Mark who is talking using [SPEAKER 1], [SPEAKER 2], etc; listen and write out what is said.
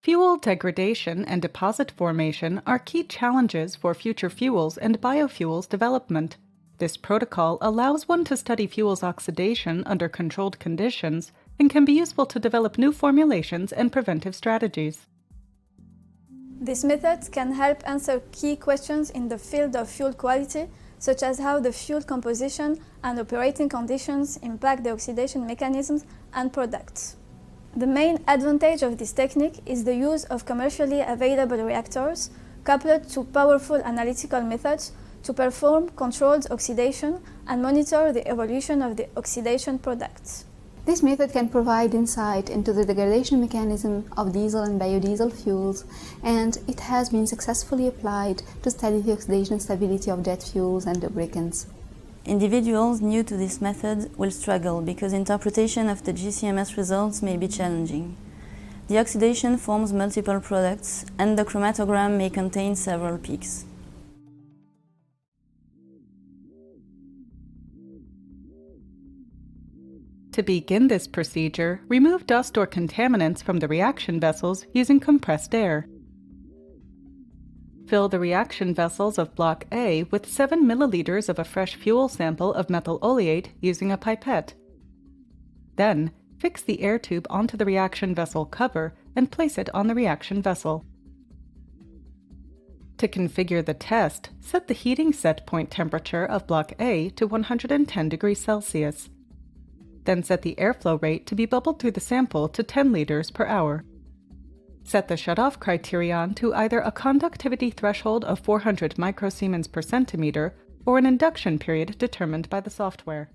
[SPEAKER 1] Fuel degradation and deposit formation are key challenges for future fuels and biofuels development. This protocol allows one to study fuels oxidation under controlled conditions and can be useful to develop new formulations and preventive strategies.
[SPEAKER 2] This method can help answer key questions in the field of fuel quality, such as how the fuel composition and operating conditions impact the oxidation mechanisms and products. The main advantage of this technique is the use of commercially available reactors coupled to powerful analytical methods to perform controlled oxidation and monitor the evolution of the oxidation products.
[SPEAKER 3] This method can provide insight into the degradation mechanism of diesel and biodiesel fuels, and it has been successfully applied to study the oxidation stability of jet fuels and lubricants.
[SPEAKER 4] Individuals new to this method will struggle because interpretation of the GCMS results may be challenging. The oxidation forms multiple products, and the chromatogram may contain several peaks.
[SPEAKER 1] To begin this procedure, remove dust or contaminants from the reaction vessels using compressed air. Fill the reaction vessels of Block A with 7 milliliters of a fresh fuel sample of methyl oleate using a pipette. Then, fix the air tube onto the reaction vessel cover and place it on the reaction vessel. To configure the test, set the heating set point temperature of Block A to 110 degrees Celsius. Then set the airflow rate to be bubbled through the sample to 10 liters per hour. Set the shutoff criterion to either a conductivity threshold of 400 microsiemens per centimeter or an induction period determined by the software.